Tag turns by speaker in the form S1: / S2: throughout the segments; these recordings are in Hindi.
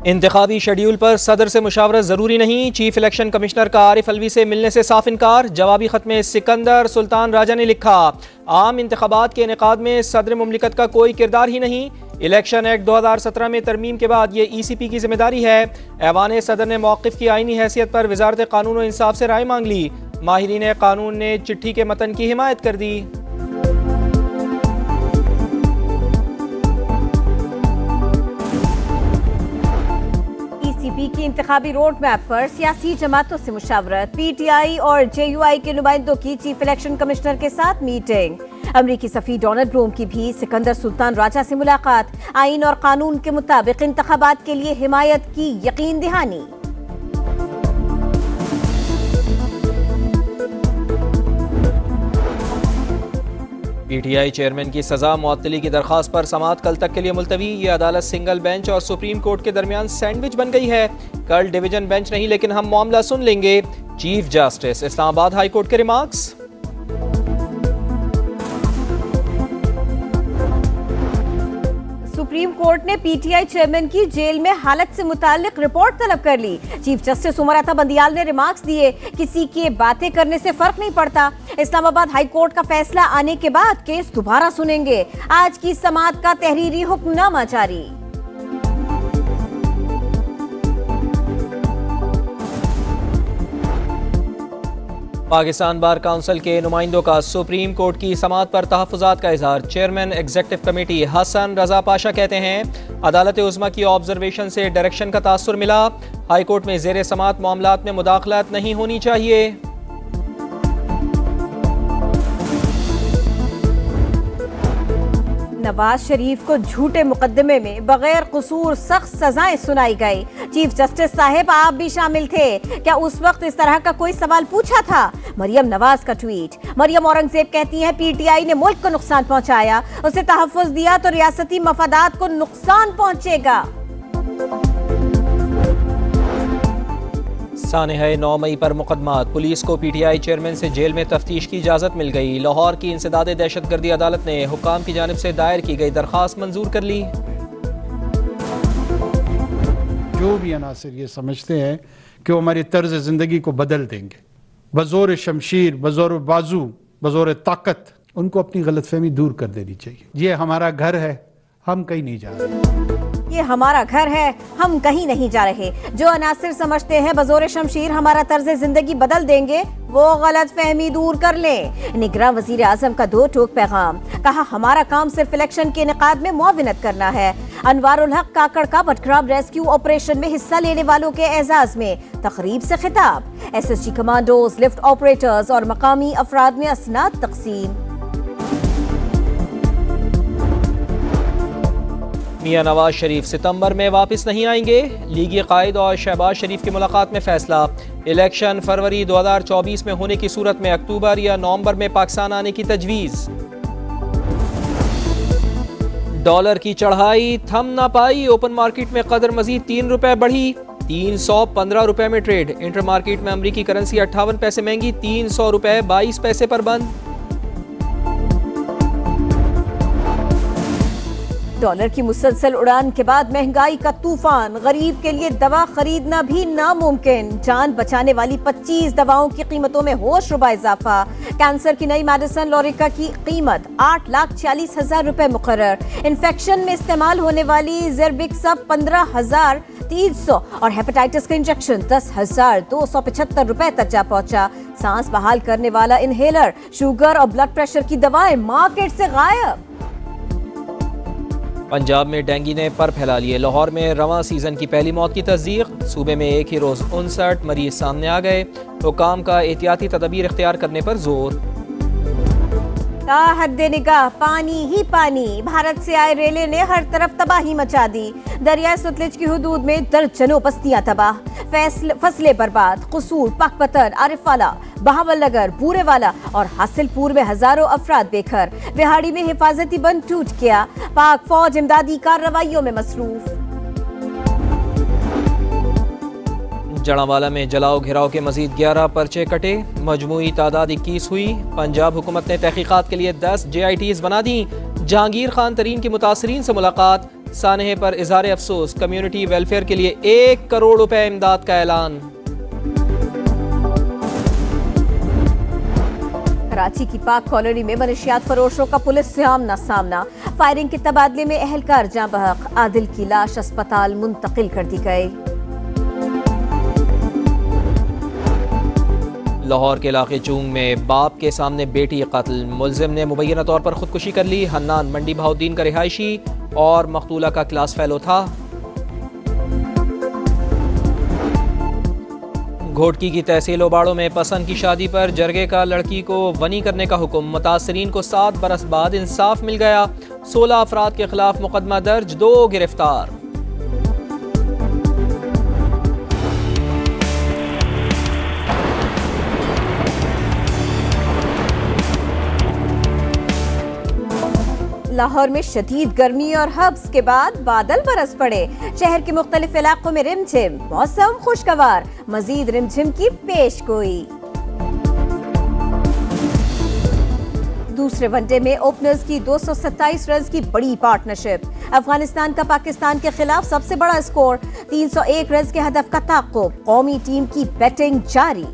S1: इंतखाबी शेड्यूल पर सदर से मुशावरत जरूरी नहीं, चीफ इलेक्शन कमिश्नर का आरिफ अलवी से मिलने से साफ इनकार। जवाबी खत में सिकंदर सुल्तान राजा ने लिखा, आम इंतखाबात के इनेकाद में सदर मुमलिकत का कोई किरदार ही नहीं। इलेक्शन एक्ट 2017 में तरमीम के बाद ये ECP की जिम्मेदारी है। ऐवान सदर ने मौक़िफ़ की आईनी हैसियत पर वजारत कानून और इंसाफ से राय मांग ली। माहिरीन कानून ने चिट्ठी के मतन की हिमायत कर दी।
S2: ECP की इंतखाबी रोड मैप पर सियासी जमातों से मुशावरत। PTI और JUI के नुमाइंदों की चीफ इलेक्शन कमिश्नर के साथ मीटिंग। अमरीकी सफी डोनाल्ड ब्लूम की भी सिकंदर सुल्तान राजा से मुलाकात। आईन और कानून के मुताबिक इंतखाबात के लिए हिमायत की यकीन दहानी।
S1: PTI चेयरमैन की सजा मुअत्तली की दरखास्त पर समाअत कल तक के लिए मुलतवी। ये अदालत सिंगल बेंच और सुप्रीम कोर्ट के दरमियान सैंडविच बन गई है। कल डिवीजन बेंच नहीं लेकिन हम मामला सुन लेंगे। Chief justice Islamabad high court के रिमार्क्स।
S2: सुप्रीम कोर्ट ने PTI चेयरमैन की जेल में हालत से मुताल्लिक रिपोर्ट तलब कर ली। चीफ जस्टिस उमर अता बंदियाल ने रिमार्क्स दिए, किसी के बातें करने से फर्क नहीं पड़ता। इस्लामाबाद हाई कोर्ट का फैसला आने के बाद केस दोबारा सुनेंगे। आज की समाअत का तहरीरी हुक्मनामा जारी।
S1: पाकिस्तान बार काउंसिल के नुमाइंदों का सुप्रीम कोर्ट की समाअत पर तहफ़्फ़ुज़ात का इजहार। Chairman executive committee Hasan Raza Pasha कहते हैं, अदालत उज़्मा की ऑब्जर्वेशन से डायरेक्शन का तासुर मिला। हाई कोर्ट में ज़ेर समाअत मामलात में मुदाखलत नहीं होनी चाहिए।
S2: नवाज शरीफ को झूठे मुकदमे में बगैर कसूर सख्त सजाएं सुनाई गई। चीफ जस्टिस साहिब आप भी शामिल थे, क्या उस वक्त इस तरह का कोई सवाल पूछा था? मरियम नवाज का ट्वीट। मरियम औरंगजेब कहती हैं, PTI ने मुल्क को नुकसान पहुंचाया, उसे तहफ़्फ़ुज़ दिया तो रियासती मफादात को नुकसान पहुंचेगा।
S1: सानहे 9 मई पर मुकदमात। पुलिस को PTI चेयरमैन से जेल में तफ्तीश की इजाज़त मिल गई। लाहौर की इंसदादे दहशतगर्दी अदालत ने हुक्काम की जानिब से दायर की गई दरख्वास्त मंजूर कर ली।
S3: जो भी अनासिर ये समझते हैं कि वो हमारी तर्ज ज़िंदगी को बदल देंगे बज़ोर शमशीर, बज़ोर बाजू, बज़ोर ताकत, उनको अपनी गलतफहमी दूर कर देनी चाहिए। ये हमारा घर है, हम कहीं नहीं जा रहे।
S2: ये हमारा घर है, हम कहीं नहीं जा रहे। जो अनासिर समझते हैं बज़ोर शमशीर हमारा तर्ज जिंदगी बदल देंगे, वो गलत फहमी दूर कर लें। निगरान वजीर आजम का 2 टोक पैगाम। कहा, हमारा काम सिर्फ इलेक्शन के इनेकाद में मुआविनत करना है। अनवारुल हक काकड़ का बटग्राम रेस्क्यू ऑपरेशन में हिस्सा लेने वालों के एजाज में तकरीब से खिताब। SSG कमांडोज, लिफ्ट ऑपरेटर्स और मकामी अफराद में असनाद तकसीम।
S1: मियां नवाज शरीफ सितंबर में वापस नहीं आएंगे। लीगी कायद और शहबाज शरीफ की मुलाकात में फैसला। इलेक्शन फरवरी 2024 में होने की सूरत में अक्टूबर या नवंबर में पाकिस्तान आने की तजवीज़। डॉलर की चढ़ाई थम ना पाई। ओपन मार्केट में कदर मजीद 3 रुपए बढ़ी, 315 रुपए में ट्रेड। इंटर मार्केट में अमरीकी करेंसी 58 पैसे महंगी, 300 रुपए 22 पैसे पर बंद।
S2: डॉलर की मुसलसल उड़ान के बाद महंगाई का तूफान। गरीब के लिए दवा खरीदना भी नामुमकिन। जान बचाने वाली 25 दवाओं की कीमतों में होश रुबा इजाफा। कैंसर की नई मेडिसिन लॉरिका की कीमत 8,40,000 रुपए मुकर्रर। इन्फेक्शन में इस्तेमाल होने वाली ज़ेरबिक्सब 15,300 और हेपेटाइटिस का इंजेक्शन 10,275 रुपए तक जा पहुंचा। सांस बहाल करने वाला इनहेलर, शुगर और ब्लड प्रेशर की दवाएं मार्केट से गायब।
S1: पंजाब में डेंगू ने पर फैला लिए। लाहौर में रवां सीजन की पहली मौत की तस्दीक। सूबे में एक ही रोज 59 मरीज सामने आ गए। हुकाम का एहतियाती तदबीर इख्तियार करने पर जोर।
S2: हद निगाह पानी ही पानी। भारत से आए रेले ने हर तरफ तबाही मचा दी। दरिया सतलुज की हुदूद में दर्जनों बस्तियां तबाह, फसलें बर्बाद। कसूर, पाकपतन, आरिफवाला, बहावलनगर, बूरेवाला और हासिलपुर में हजारों अफराद बेघर। बिहाड़ी में हिफाजती बंद टूट गया। पाक फौज इमदादी कार्रवाइयों में मसरूफ।
S1: जड़ावाला में जलाओ घिराव के मजीद 11 पर्चे कटे। मजमूई तादाद 21 हुई। पंजाब हुकूमत ने तहकीकात के लिए 10 JITs बना दी। जहांगीर खान तरीन की मुतासरीन से मुलाकात। सानहे पर इजहार अफसोस, कम्युनिटी वेलफेयर के लिए 1 करोड़ रुपए इमदाद का ऐलान।
S2: कराची की पाक कॉलोनी में मनशियात फरोशों का पुलिस से आमना सामना, फायरिंग के तबादले में अहलकार जाँ बहक, आदिल की लाश अस्पताल मुंतकिल कर दी गई।
S1: लाहौर के इलाके चूंग में बाप के सामने बेटी कत्ल, मुलजिम ने मुबैना तौर पर खुदकुशी कर ली। हन्नान मंडी बहाउद्दीन का रिहायशी और मकतूला का क्लास फेलो था। घोटकी की तहसील ओबाड़ो में पसंद की शादी पर जरगे का लड़की को वनी करने का हुक्म, मुतासरीन को 7 बरस बाद इंसाफ मिल गया। 16 अफराद के खिलाफ मुकदमा दर्ज, 2 गिरफ्तार।
S2: लाहौर में शदीद गर्मी और हब्स के बाद बादल बरस पड़े, शहर के मुख्तलिफ इलाकों में रिमझिम, मौसम खुशगवार, मजीद रिमझिम की पेशगोई। दूसरे वनडे में ओपनर्स की 227 रन की बड़ी पार्टनरशिप, अफगानिस्तान का पाकिस्तान के खिलाफ सबसे बड़ा स्कोर, 301 रन के हदफ का ताक़ुब, कौमी टीम की बैटिंग जारी।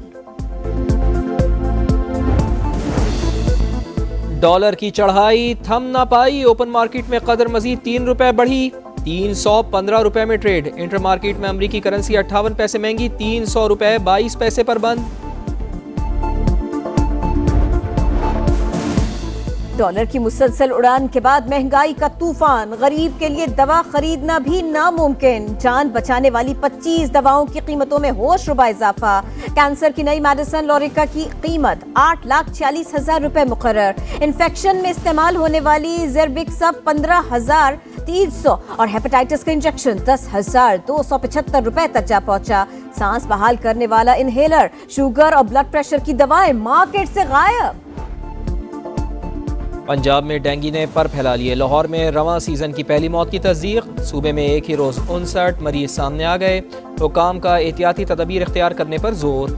S1: डॉलर की चढ़ाई थम ना पाई, ओपन मार्केट में कदर मजीद 3 रुपए बढ़ी, 315 रुपए में ट्रेड। इंटर मार्केट में अमरीकी करेंसी 58 पैसे महंगी, 300 रुपए 22 पैसे पर बंद।
S2: डॉलर की मुसलसल उड़ान के बाद महंगाई का तूफान, गरीब के लिए दवा खरीदना भी नामुमकिन, जान बचाने वाली 25 दवाओं की कीमतों में होश रुबा इजाफा। कैंसर की नई मेडिसिन लॉरिका की कीमत 8,40,000 रुपए मुकर्रर। इन्फेक्शन में इस्तेमाल होने वाली ज़ेरबिक्सब 15,300 और हेपेटाइटिस का इंजेक्शन 10,275 रुपए तक जा पहुंचा। सांस बहाल करने वाला इनहेलर, शुगर और ब्लड प्रेशर की दवाएं मार्केट से गायब।
S1: पंजाब में डेंगू ने पर फैला लिए, लाहौर में रवां सीजन की पहली मौत की तस्दीक। सूबे में एक ही रोज 59 मरीज सामने आ गए। हुकाम का एहतियाती तदबीर इख्तियार करने पर जोर।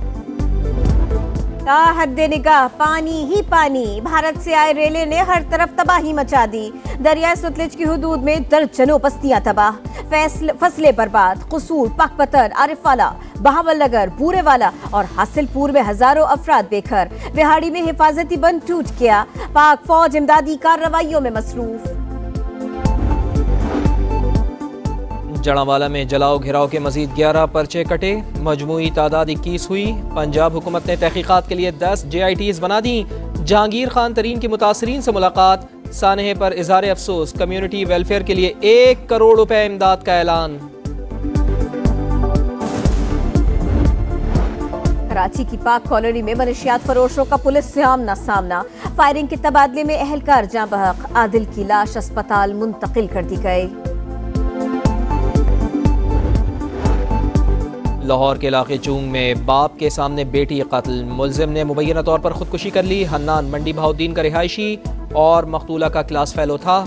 S2: हद निगाह पानी ही पानी, भारत से आए रेले ने हर तरफ तबाही मचा दी। दरिया सतलुज की हुदूद में दर्जनों बस्तियां तबाह, फसलें बर्बाद। कसूर, पाकपतन, आरिफवाला, बहावलनगर, बूरेवाला और हासिलपुर में हजारों अफराद बेघर। बिहाड़ी में हिफाजती बंद टूट गया, पाक फौज इमदादी कार्रवाइयों में मसरूफ।
S1: जड़ावाला में जलाओ घिराव के मजीद 11 पर्चे कटे, मजमूई तादाद 21 हुई। पंजाब हुकूमत ने तहकीकात के लिए 10 JITs बना दी। जहांगीर खान तरीन की मुतासरीन से मुलाकात, सानहे पर इजहार अफसोस, कम्युनिटी वेलफेयर के लिए 1 करोड़ रुपए इमदाद का ऐलान।
S2: कराची की पाक कॉलोनी में मनशियात फरोशों का पुलिस से आमना सामना, फायरिंग के तबादले में अहलकार जाँ बहक, आदिल की लाश अस्पताल मुंतकिल कर दी गई।
S1: लाहौर के इलाके चूंग में बाप के सामने बेटी कत्ल, मुलजिम ने मुबैना तौर पर खुदकुशी कर ली। हन्नान मंडी बहाउद्दीन का रिहायशी और मकतूला का क्लास फेलो था।